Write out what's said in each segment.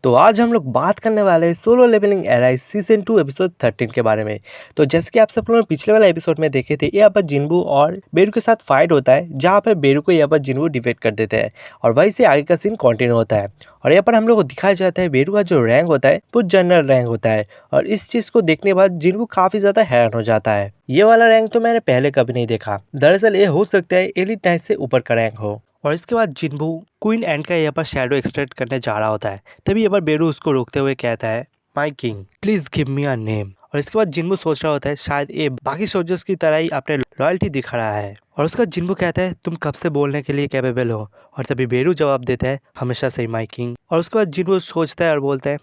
तो आज हम लोग बात करने वाले हैं Solo Leveling allies season 2 episode 13 के बारे में। तो जैसे कि आप सब लोगों ने पिछले वाला एपिसोड में देखे थे, यहाँ पर जिन्बू और बेरू के साथ फाइट होता है, जहाँ पर बेरू को यहाँ पर जिन्बू डिफीट कर देते हैं और वहीं से आगे का सीन कंटिन्यू होता है। और यहाँ पर हम लोग को दिखाया जाता है बेरू का जो रैंक होता है वो जनरल रैंक होता है। और इस चीज़ को देखने के बाद जिन्बू काफ़ी ज़्यादा हैरान हो जाता है। ये वाला रैंक तो मैंने पहले कभी नहीं देखा। दरअसल ये हो सकता है एलिट नाइट से ऊपर का रैंक हो। और इसके बाद जिन्बू क्वीन एंड का यहाँ पर शैडो एक्सट्रैक्ट करने जा रहा होता है। तभी यहाँ पर बेरू उसको रोकते हुए कहता है, my king please give me a name. और इसके बाद जिन्बू सोच रहा होता है शायद ये बाकी सोल्जर्स की तरह ही अपने लॉयल्टी दिखा रहा है। और उसका जिन्बू कहता है, तुम कब से बोलने के लिए कैपेबल हो। और तभी बेरू जवाब देता है, हमेशा से माई किंग। और उसके बाद जिन्बू सोचता है और बोलता है,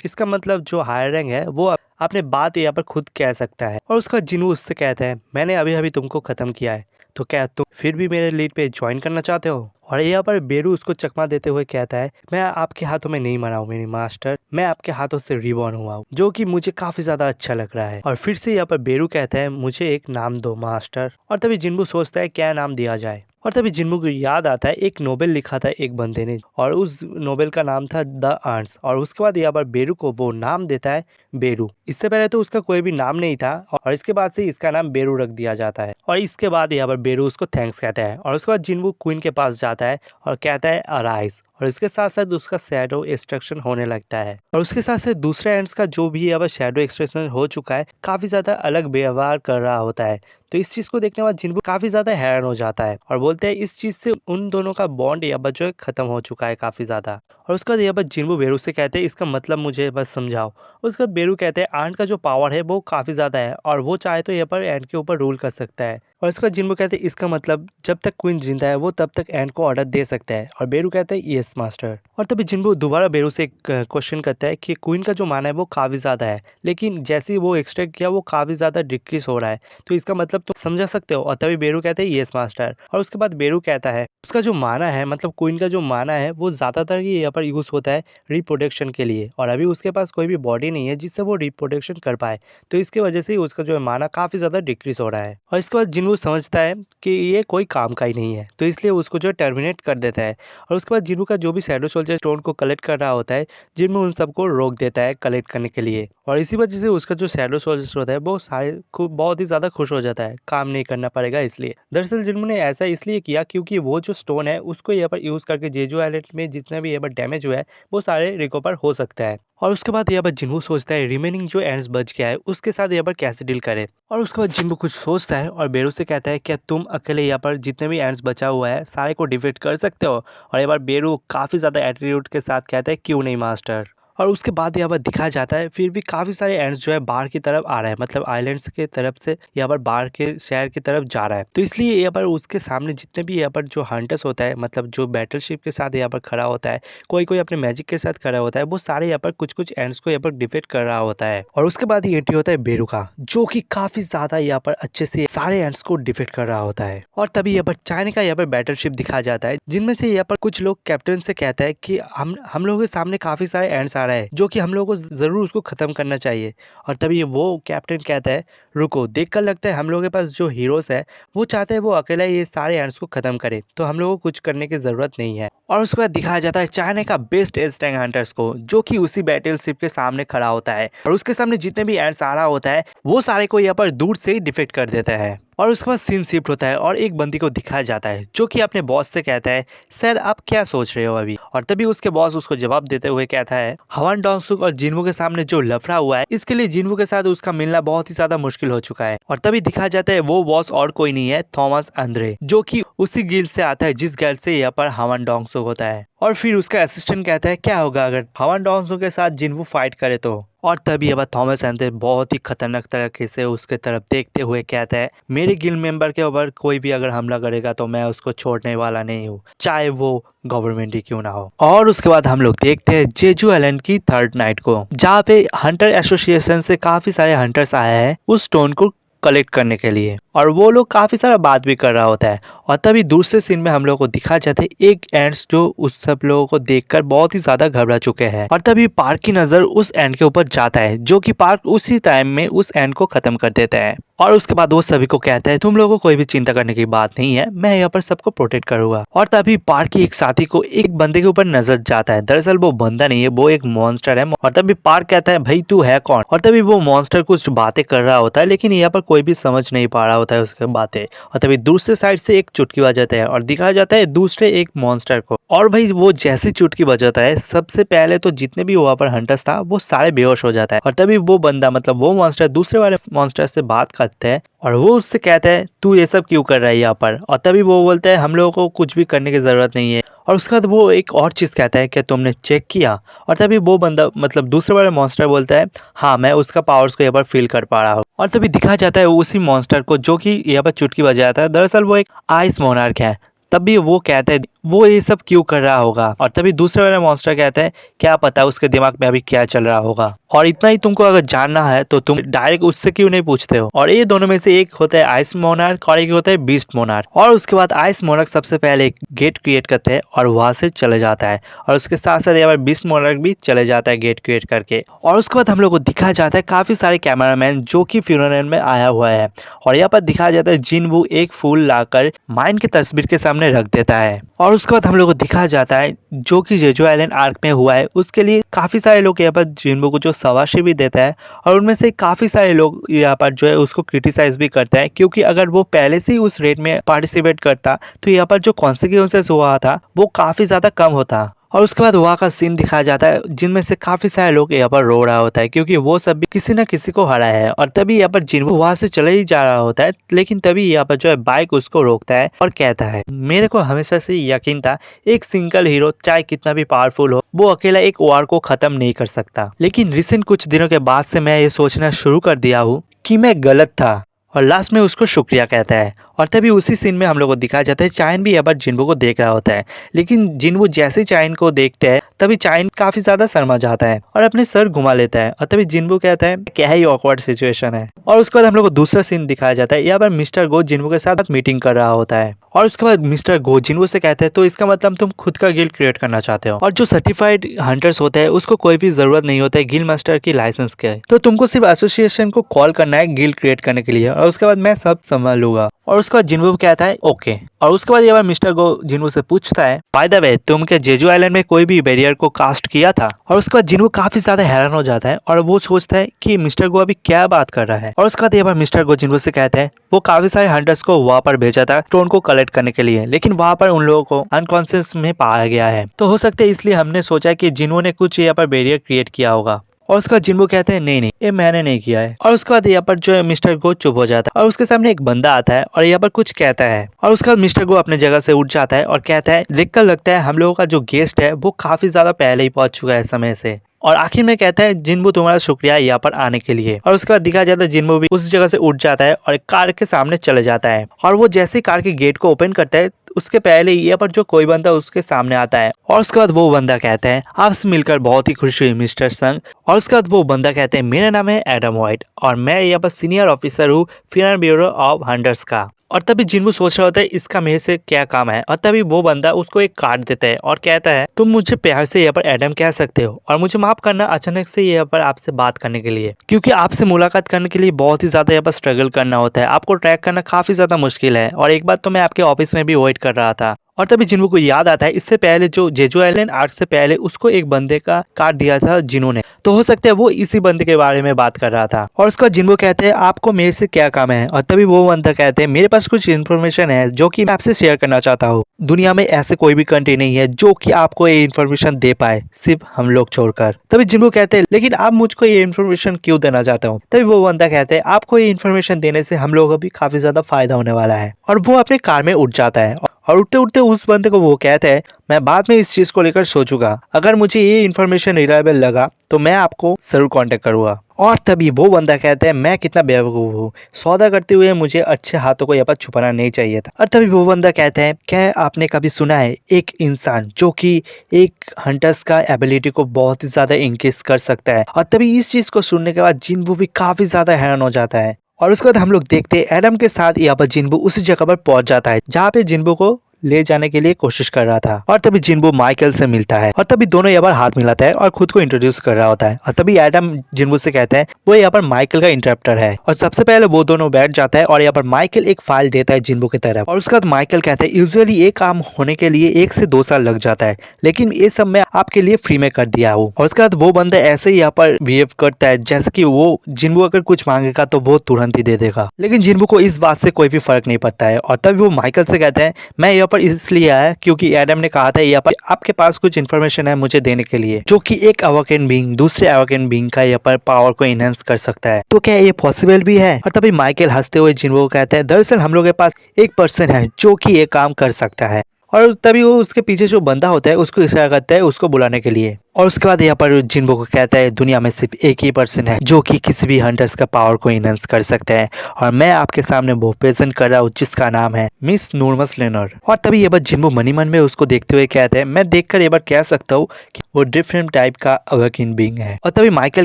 इसका मतलब जो हायर रैंक है वो अपने बात यहाँ पर खुद कह सकता है। और उसका जिन्बू उससे कहता है, मैंने अभी अभी तुमको खत्म किया है, तो क्या तुम फिर भी मेरे लीड पे ज्वाइन करना चाहते हो। और यहाँ पर बेरू उसको चकमा देते हुए कहता है, मैं आपके हाथों में नहीं मरा हूँ मेरी मास्टर, मैं आपके हाथों से रिबॉर्न हुआ हूँ, जो कि मुझे काफी ज्यादा अच्छा लग रहा है। और फिर से यहाँ पर बेरू कहता है, मुझे एक नाम दो मास्टर। और तभी जिन्बू सोचता है क्या नाम दिया जाए। और तभी जिन्बू को याद आता है एक नोबेल लिखा था एक बंदे ने, और उस नोबेल का नाम था द अर्न्स। और उसके बाद यहाँ पर बेरू को वो नाम देता है बेरू। इससे पहले तो उसका कोई भी नाम नहीं था और इसके बाद से इसका नाम बेरू रख दिया जाता है। और इसके बाद यहाँ पर बेरू उसको थैंक्स कहता है। और उसके बाद जिन्बू क्वीन के पास जाता है और कहता है अराइज। और इसके साथ साथ उसका शैडो एक्सट्रैक्शन होने लगता है। और उसके साथ साथ दूसरे एंड्स का जो भी यहाँ पर शैडो एक्सट्रैक्शन हो चुका है काफी ज्यादा अलग व्यवहार कर रहा होता है। तो इस चीज को देखने के बाद जिन्बू काफी ज्यादा हैरान हो जाता है और बोलते हैं इस चीज से उन दोनों का बॉन्ड यहाँ पर जो है खत्म हो चुका है काफी ज्यादा। और उसके बाद यहाँ पर जिन्बू बेरू से कहते हैं, इसका मतलब मुझे बस समझाओ। उसके बाद बेरू कहते हैं, आंट का जो पावर है वो काफी ज्यादा है और वो चाहे तो यहाँ पर एंट के ऊपर रूल कर सकता है। और इसके बाद जिन्बू कहते हैं, इसका मतलब जब तक क्वीन जिंदा है वो तब तक एंट को ऑर्डर दे सकता है। और बेरू कहता है, यस मास्टर। और तभी जिन्बू दोबारा बेरू से एक क्वेश्चन करता है कि क्वीन का जो माना है वो काफी ज्यादा है, लेकिन जैसे ही वो एक्सट्रैक्ट किया वो काफी ज्यादा डिक्रीज हो रहा है, तो इसका मतलब तुम समझा सकते हो। और तभी बेरू कहते हैं, यस मास्टर। और उसके बाद बेरू कहता है, उसका जो माना है मतलब क्वीन का जो माना है वो ज्यादातर ही यहाँ पर यूज होता है रिप्रोडक्शन के लिए, और अभी उसके पास कोई भी बॉडी नहीं है जिससे वो रिप्रोडक्शन कर पाए, तो इसकी वजह से ही उसका जो माना काफी ज्यादा डिक्रीज हो रहा है। और इसके बाद जिन्बू समझता है कि ये कोई काम का ही नहीं है, तो इसलिए उसको जो टर्मिनेट कर देता है। और उसके बाद जिन्बू का जो भी शैडो सोल्जर स्टोन को कलेक्ट कर रहा होता है, जिन्बू उन सबको रोक देता है कलेक्ट करने के लिए। और इसी वजह से उसका जो शैडो सोल्जर होता है वो सारे बहुत ही ज्यादा खुश हो जाता है, काम नहीं करना पड़ेगा इसलिए। दरअसल जिन्बू ने ऐसा इसलिए किया क्योंकि वो जो स्टोन है उसको यहाँ पर यूज करके जेजू आइलैंड में जितना भी यहाँ पर डैमेज हुआ है वो सारे रिकवर हो सकता है। और उसके बाद यहाँ पर जिन्बू सोचता है रिमेनिंग जो एंड्स बच गया है उसके साथ यहाँ पर कैसे डील करे। और उसके बाद जिन्बू कुछ सोचता है और बेरू से कहता है, क्या तुम अकेले यहाँ पर जितने भी एंड्स बचा हुआ है सारे को डिफीट कर सकते हो। और यहाँ पर बेरू काफी ज्यादा एटीट्यूड के साथ कहता है, क्यों नहीं मास्टर। और उसके बाद यहाँ पर दिखाया जाता है फिर भी काफी सारे एंड्स जो है बाहर की तरफ आ रहे हैं, मतलब आइलैंड्स के तरफ से यहाँ पर बाहर के शहर की तरफ जा रहा है। तो इसलिए यहाँ पर उसके सामने जितने भी यहाँ पर जो हंटर्स होता है, मतलब जो बैटलशिप के साथ यहाँ पर खड़ा होता है, कोई कोई अपने मैजिक के साथ खड़ा होता है, वो सारे यहाँ पर कुछ कुछ एंड्स को यहाँ पर डिफीट कर रहा होता है। और उसके बाद ही एंट्री होता है बेरू का, जो कि काफी ज्यादा यहाँ पर अच्छे से सारे एंड्स को डिफीट कर रहा होता है। और तभी यहाँ पर चाइना का यहाँ पर बैटलशिप दिखाया जाता है, जिनमें से यहाँ पर कुछ लोग कैप्टन से कहता है कि हम लोगों के सामने काफी सारे एंड्स आ रहा है, जो कि हम लोगों को जरूर उसको खत्म करना चाहिए। और तभी वो कैप्टन कहता है, रुको, देखकर लगता है हम लोगों के पास जो हीरोज है वो चाहते हैं वो अकेला ये सारे एंड्स को खत्म करे, तो हम लोगों को कुछ करने की जरूरत नहीं है। और उसके बाद दिखाया जाता है चाइना का बेस्ट एज टैंक हंटर्स को, जो कि उसी बैटलशिप के सामने खड़ा होता है और उसके सामने जितने भी एंड्स आ रहा होता है वो सारे को यहाँ पर दूर से ही डिफीट कर देता है। और उसके बाद सीन शिफ्ट होता है और एक बंदी को दिखाया जाता है जो कि अपने बॉस से कहता है, सर आप क्या सोच रहे हो अभी। और तभी उसके बॉस उसको जवाब देते हुए कहता है, हवान डोंगसुक और जिन्बू के सामने जो लफड़ा हुआ है इसके लिए जिन्बू के साथ उसका मिलना बहुत ही ज्यादा मुश्किल हो चुका है। और तभी दिखाया जाता है वो बॉस और कोई नहीं है, थॉमस अंद्रे, जो कि उसी गिल्ड से आता है जिस गिल्ड से यहाँ पर हवान डोंगसुक होता है। और फिर उसका असिस्टेंट कहता है, क्या होगा अगर हवान डोंगसुक के साथ जिन्बू फाइट करे तो। और तभी अब थॉमस एंड्रे बहुत ही खतरनाक तरीके से उसके तरफ देखते हुए कहता है, मेरे गिल्ड मेंबर के ऊपर कोई भी अगर हमला करेगा तो मैं उसको छोड़ने वाला नहीं हूँ, चाहे वो गवर्नमेंट ही क्यों ना हो। और उसके बाद हम लोग देखते हैं जेजू आइलैंड की थर्ड नाइट को, जहाँ पे हंटर एसोसिएशन से काफी सारे हंटर्स आए हैं उस स्टोन को कलेक्ट करने के लिए, और वो लोग काफी सारा बात भी कर रहा होता है। और तभी दूसरे सीन में हम लोग को दिखा जाता है एक एंड्स जो उस सब लोगों को देखकर बहुत ही ज्यादा घबरा चुके हैं। और तभी पार्क की नजर उस एंड के ऊपर जाता है, जो कि पार्क उसी टाइम में उस एंड को खत्म कर देता है। और उसके बाद वो सभी को कहता है तुम लोगों को कोई भी चिंता करने की बात नहीं है, मैं यहाँ पर सबको प्रोटेक्ट करूंगा। और तभी पार्क की एक साथी को एक बंदे के ऊपर नजर जाता है। दरअसल वो बंदा नहीं है, वो एक मॉन्स्टर है। और तभी पार्क कहता है भाई तू है कौन। और तभी वो मॉन्स्टर कुछ बातें कर रहा होता है, लेकिन यहाँ पर कोई भी समझ नहीं पा रहा होता है उसके बातें। और तभी दूसरे साइड से एक चुटकी बजाता है और दिखाया जाता है दूसरे एक मॉन्स्टर को। और भाई वो जैसे चुटकी बजाता है, सबसे पहले तो जितने भी वहाँ पर हंटर्स था वो सारे बेहोश हो जाता है। और तभी वो बंदा मतलब वो मॉन्स्टर दूसरे वाले मॉन्स्टर से बात करते हैं और वो उससे कहता है तू ये सब क्यों कर रहा है यहाँ पर। और तभी वो बोलता है हम लोगों को कुछ भी करने की जरूरत नहीं है। और उसके बाद वो एक और चीज कहता है कि तुमने चेक किया। और तभी वो बंदा मतलब दूसरे वाला मॉन्स्टर बोलता है हाँ मैं उसका पावर्स को यहाँ पर फील कर पा रहा हूँ। और तभी दिखाया जाता है उसी मॉन्स्टर को जो कि यहाँ पर चुटकी बजाता है, दरअसल वो एक आइस मोनार्क है। तभी वो कहता है वो ये सब क्यों कर रहा होगा। और तभी दूसरे वाला मॉन्स्टर कहता है क्या पता उसके दिमाग में अभी क्या चल रहा होगा। और इतना ही तुमको अगर जानना है तो तुम डायरेक्ट उससे क्यों नहीं पूछते हो। और ये दोनों में से एक होता है आइस मोनार्क और एक होता है बीस्ट मोनार्क। और उसके बाद आइस मोनार्क सबसे पहले एक गेट क्रिएट करते हैं और वहां से चले जाता है। और उसके साथ साथ यहाँ पर बीस्ट मोनार्क भी चले जाता है गेट क्रिएट करके। और उसके बाद हम लोग को दिखाया जाता है काफी सारे कैमरामैन जो कि फ्यूनरल में आया हुआ है। और यहाँ पर दिखाया जाता है जिनवू एक फूल लाकर माइन की तस्वीर के सामने रख देता है। और उसके बाद हम लोग को दिखाया जाता है जो कि जेजो आइलैंड आर्क में हुआ है, उसके लिए काफी सारे लोग यहाँ पर जिनवू को जो शाबाशी भी देता है। और उनमें से काफी सारे लोग यहाँ पर जो है उसको क्रिटिसाइज भी करता है, क्योंकि अगर वो पहले से ही उस रेड में पार्टिसिपेट करता तो यहाँ पर जो कॉन्सिक्वेंसेस हुआ था वो काफी ज्यादा कम होता। और उसके बाद वहाँ का सीन दिखाया जाता है जिनमें से काफी सारे लोग यहाँ पर रो रहा होता है, क्योंकि वो सब भी किसी न किसी को हरा है। और तभी यहाँ पर जिनवू वहां से चले ही जा रहा होता है, लेकिन तभी यहाँ पर जो है बाइक उसको रोकता है और कहता है मेरे को हमेशा से यकीन था एक सिंगल हीरो चाहे कितना भी पावरफुल हो वो अकेला एक वॉर को खत्म नहीं कर सकता। लेकिन रिसेंट कुछ दिनों के बाद से मैं ये सोचना शुरू कर दिया हूँ कि मैं गलत था। और लास्ट में उसको शुक्रिया कहता है। और तभी उसी सीन में हम लोग को दिखाया जाता है चाइन भी यहाँ पर जिनवू को देख रहा होता है, लेकिन जिनवू जैसे चाइन को देखते हैं तभी चाइन काफी ज्यादा शर्मा जाता है और अपने सर घुमा लेता है। और तभी जिनवू कहता है क्या ही ऑकवर्ड सिचुएशन है। और उसके बाद हम लोग को दूसरा सीन दिखाया जाता है, यहाँ पर मिस्टर गो जिनवू के साथ मीटिंग कर रहा होता है। और उसके बाद मिस्टर गो जिनवू से कहते हैं तो इसका मतलब तुम खुद का गिल्ड क्रिएट करना चाहते हो, और जो सर्टिफाइड हंटर्स होते हैं उसको कोई भी जरूरत नहीं होता है गिल्ड मास्टर की लाइसेंस के, तो तुमको सिर्फ एसोसिएशन को कॉल करना है गिल्ड क्रिएट करने के लिए, और उसके बाद मैं सब संभाल लूंगा। और उसके बाद जिनवू कहता है ओके। और उसके बाद ये बार मिस्टर गो जिनवू से पूछता है बाय द वे तुम क्या जेजू आइलैंड में कोई भी बैरियर को कास्ट किया था। और उसके बाद जिनवू काफी ज्यादा हैरान हो जाता है और वो सोचता है कि मिस्टर गो अभी क्या बात कर रहा है। और उसके बाद ये बार मिस्टर गो जिनवू से कहते हैं वो काफी सारे हंटर्स को वहां पर भेजा था स्टोन को कलेक्ट करने के लिए, लेकिन वहां पर उन लोगों को अनकॉन्शियस में पाया गया है, तो हो सकता है इसलिए हमने सोचा कि जिन्हों ने कुछ यहाँ पर बैरियर क्रिएट किया होगा। और उसका जिनवू कहते हैं नहीं नहीं ये मैंने नहीं किया है। और उसके बाद यहाँ पर जो है मिस्टर गो चुप हो जाता है और उसके सामने एक बंदा आता है और यहाँ पर कुछ कहता है। और उसके बाद मिस्टर गो अपने जगह से उठ जाता है और कहता है देखकर लगता है हम लोगों का जो गेस्ट है वो काफी ज्यादा पहले ही पहुंच चुका है समय से। और आखिर में कहता है जिनवू तुम्हारा शुक्रिया यहाँ पर आने के लिए। और उसके बाद दिखाया जाता है जिनवू भी उस जगह से उठ जाता है और एक कार के सामने चले जाता है। और वो जैसे कार के गेट को ओपन करता है उसके पहले यहाँ पर जो कोई बंदा उसके सामने आता है। और उसके बाद वो बंदा कहता है आपसे मिलकर बहुत ही खुशी हुई मिस्टर संग। और उसके बाद वो बंदा कहते हैं मेरा नाम है एडम व्हाइट और मैं यहाँ पर सीनियर ऑफिसर हूँ फिनर ब्यूरो ऑफ हंटर्स का। और तभी जिनवू सोच रहा होता है इसका मेरे से क्या काम है। और तभी वो बंदा उसको एक कार्ड देता है और कहता है तुम मुझे प्यार से यहाँ पर एडम कह सकते हो और मुझे माफ करना अचानक से यहाँ पर आपसे बात करने के लिए, क्योंकि आपसे मुलाकात करने के लिए बहुत ही ज्यादा यहाँ पर स्ट्रगल करना होता है, आपको ट्रैक करना काफी ज्यादा मुश्किल है। और एक बात तो मैं आपके ऑफिस में भी वेट कर रहा था। और तभी जिनवू को याद आता है इससे पहले जो जेजू आइलैंड आर्क से पहले उसको एक बंदे का कार्ड दिया था जिन्होंने, तो हो सकता है वो इसी बंदे के बारे में बात कर रहा था। और उसका जिनवू कहते हैं आपको मेरे से क्या काम है। और तभी वो बंदा कहते हैं मेरे पास कुछ इन्फॉर्मेशन है जो कि मैं आपसे शेयर करना चाहता हूँ। दुनिया में ऐसे कोई भी कंट्री नहीं है जो कि आपको ये इन्फॉर्मेशन दे पाए सिर्फ हम लोग छोड़कर। तभी जिनवू कहते हैं लेकिन आप मुझको ये इन्फॉर्मेशन क्यों देना चाहते हो। तभी वो बंदा कहते हैं आपको ये इन्फॉर्मेशन देने से हम लोगों को भी काफी ज्यादा फायदा होने वाला है। और वो अपने कार में उठ जाता है और उठते उठते उस बंदे को वो कहता है मैं बाद में इस चीज को लेकर सोचूंगा, अगर मुझे ये इन्फॉर्मेशन रिलायबल लगा तो मैं आपको जरूर कांटेक्ट करूंगा। और तभी वो बंदा कहता है मैं कितना बेवकूफ हूँ, सौदा करते हुए मुझे अच्छे हाथों को यहाँ पर छुपाना नहीं चाहिए था। और तभी वो बंदा कहता है क्या आपने कभी सुना है एक इंसान जो कि एक हंटर्स का एबिलिटी को बहुत ही ज्यादा इंक्रीज कर सकता है। और तभी इस चीज को सुनने के बाद जिनवू भी काफी ज्यादा हैरान हो जाता है। और उसके बाद हम लोग देखते हैं एडम के साथ यहाँ पर जिनवू उसी जगह पर पहुंच जाता है जहाँ पे जिनवू को ले जाने के लिए कोशिश कर रहा था। और तभी जिनबू माइकल से मिलता है और तभी दोनों यहाँ पर हाथ मिलाता है और खुद को इंट्रोड्यूस कर रहा होता है। और तभी एडम जिनबू से कहता है वो यहाँ पर माइकल का इंटरप्टर है और सबसे पहले वो दोनों बैठ जाता है और यहाँ पर माइकल एक फाइल देता है जिनबू की तरफ। और उसके बाद माइकल कहता है यूजुअली ये काम होने के लिए 1 से 2 साल लग जाता है, लेकिन ये सब मैं आपके लिए फ्री में कर दिया हूँ। और उसके बाद वो बंदा ऐसे ही यहाँ पर बिहेव करता है जैसे कि वो जिनबू अगर कुछ मांगेगा तो वो तुरंत ही दे देगा, लेकिन जिनबू को इस बात से कोई भी फर्क नहीं पड़ता है। और तभी वो माइकल से कहता है मैं यहाँ पर इसलिए आया क्योंकि एडम ने कहा था यहाँ पर आपके पास कुछ इन्फॉर्मेशन है मुझे देने के लिए, जो कि एक अवेकन बीइंग दूसरे अवेकन बीइंग का यहाँ पर पावर को एनहांस कर सकता है। तो क्या ये पॉसिबल भी है? और तभी माइकल हंसते हुए जिनबू को कहता है दरअसल हम लोग के पास एक पर्सन है जो कि ये काम कर सकता है। और तभी वो उसके पीछे जो बंदा होता है उसको इशारा करता है उसको बुलाने के लिए। और उसके बाद यहाँ पर जिनबू को कहता है दुनिया में सिर्फ एक ही पर्सन है जो कि किसी भी हंटर्स का पावर को इनहेंस कर सकते हैं, और मैं आपके सामने वो प्रेजेंट कर रहा हूँ जिसका नाम है मिस नूरमस लेनर। और तभी ये बार जिनबू मनी मन में उसको देखते हुए कहते हैं मैं देखकर ये बार कह सकता हूँ कि वो डिफरेंट टाइप का अवेकन बीइंग है। और तभी माइकल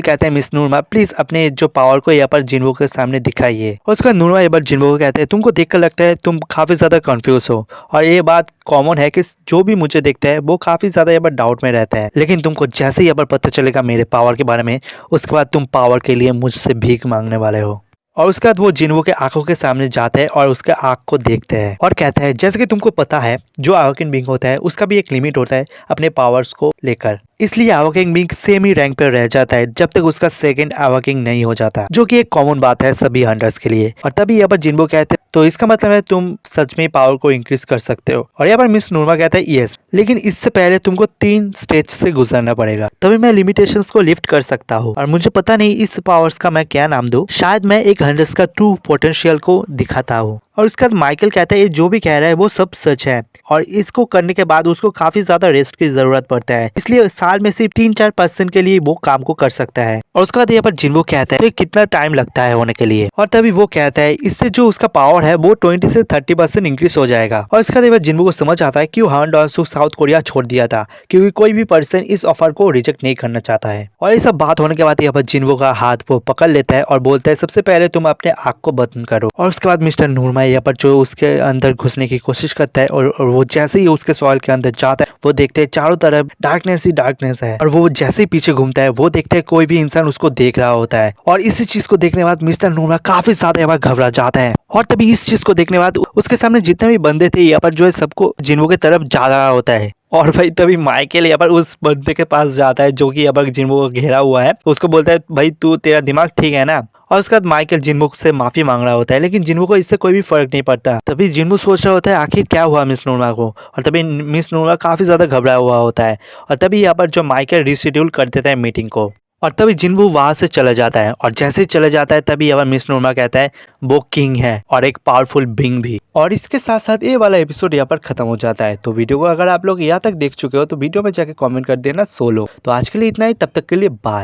कहता है मिस नूरमा प्लीज अपने जो पावर को यहाँ पर जिनबू के सामने दिखाइए। और उसका नूरमा ये बार जिनबू को कहते हैं तुमको देखकर लगता है तुम काफी ज्यादा कंफ्यूज हो, और ये बात कॉमन है कि जो भी मुझे देखता है वो काफी ज्यादा यहाँ पर डाउट में रहता है, लेकिन तुमको जैसे यहाँ पर पता चलेगा मेरे पावर के बारे में उसके बाद तुम पावर के लिए मुझसे भीख मांगने वाले हो। और उसके बाद वो जिनबू के आंखों के सामने जाते हैं और उसके आंख को देखते हैं और कहता है जैसे कि तुमको पता है जो अवेकन बीइंग होता है उसका भी एक लिमिट होता है अपने पावर्स को लेकर, इसलिए अवेकन बीइंग सेम ही रैंक पर रह जाता है जब तक उसका सेकंड अवेकनिंग नहीं हो जाता, जो कि एक कॉमन बात है सभी हंटर्स के लिए। और तभी यहाँ पर जिनबू कहते हैं तो इसका मतलब है तुम सच में पावर को इंक्रीज कर सकते हो। और यहाँ पर मिस नूरमा कहता है यस, लेकिन इससे पहले तुमको 3 स्टेज से गुजरना पड़ेगा तभी मैं लिमिटेशंस को लिफ्ट कर सकता हूँ, और मुझे पता नहीं इस पावर्स का मैं क्या नाम दूं, शायद मैं एक हंटर्स का ट्रू पोटेंशियल को दिखाता हूँ। और उसके बाद माइकल कहता है ये जो भी कह रहा है वो सब सच है, और इसको करने के बाद उसको काफी ज्यादा रेस्ट की जरूरत पड़ता है, इसलिए साल में सिर्फ 3-4% के लिए वो काम को कर सकता है। और उसके बाद यहाँ पर जिनबू कहता है तो कितना टाइम लगता है होने के लिए, और तभी वो कहता है इससे जो उसका पावर है वो 20 से 30% इंक्रीज हो जाएगा। और इसके बाद जिनबू को समझ आता है कि हान डॉन्सू साउथ कोरिया छोड़ दिया था क्योंकि कोई भी पर्सन इस ऑफर को रिजेक्ट नहीं करना चाहता है। और ये सब बात होने के बाद यहाँ पर जिनबू का हाथ वो पकड़ लेता है और बोलता है सबसे पहले तुम अपने आँख को बंद करो। और उसके बाद मिस्टर नूरमा यहाँ पर जो उसके अंदर घुसने की कोशिश करता है और वो जैसे ही उसके सॉइल के अंदर जाता है वो देखते हैं चारों तरफ डार्कनेस ही डार्कनेस है, और वो जैसे ही पीछे घूमता है वो देखते हैं कोई भी इंसान उसको देख रहा होता है। और इसी चीज को देखने के बाद मिस्टर नूरमा काफी ज्यादा यहाँ पर घबरा जाता है। और तभी इस चीज को देखने के बाद उसके सामने जितने भी बंदे थे यहाँ पर जो है सबको जिनबू की तरफ जा रहा होता है। और भाई तभी माइकल यहाँ पर उस बंदे के पास जाता है जो कि यहाँ पर जिनबू को घेरा हुआ है, उसको बोलता है भाई तू तेरा दिमाग ठीक है ना। और उसके बाद माइकल जिनबू से माफी मांग रहा होता है, लेकिन जिनबू को इससे कोई भी फर्क नहीं पड़ता। तभी जिनबू सोच रहा होता है आखिर क्या हुआ मिस नूरमा को, और तभी मिस नूरमा काफी ज्यादा घबराया हुआ होता है। और तभी यहाँ पर जो माइकल रिशेड्यूल कर देता है मीटिंग को, और तभी जिनबू वहां से चला जाता है। और जैसे ही चले जाता है तभी यहाँ पर मिस नूरमा कहता है वो किंग है और एक पावरफुल बीइंग भी। और इसके साथ साथ ये वाला एपिसोड यहाँ पर खत्म हो जाता है। तो वीडियो को अगर आप लोग यहाँ तक देख चुके हो तो वीडियो में जाके कमेंट कर देना सोलो। तो आज के लिए इतना ही, तब तक के लिए बाय।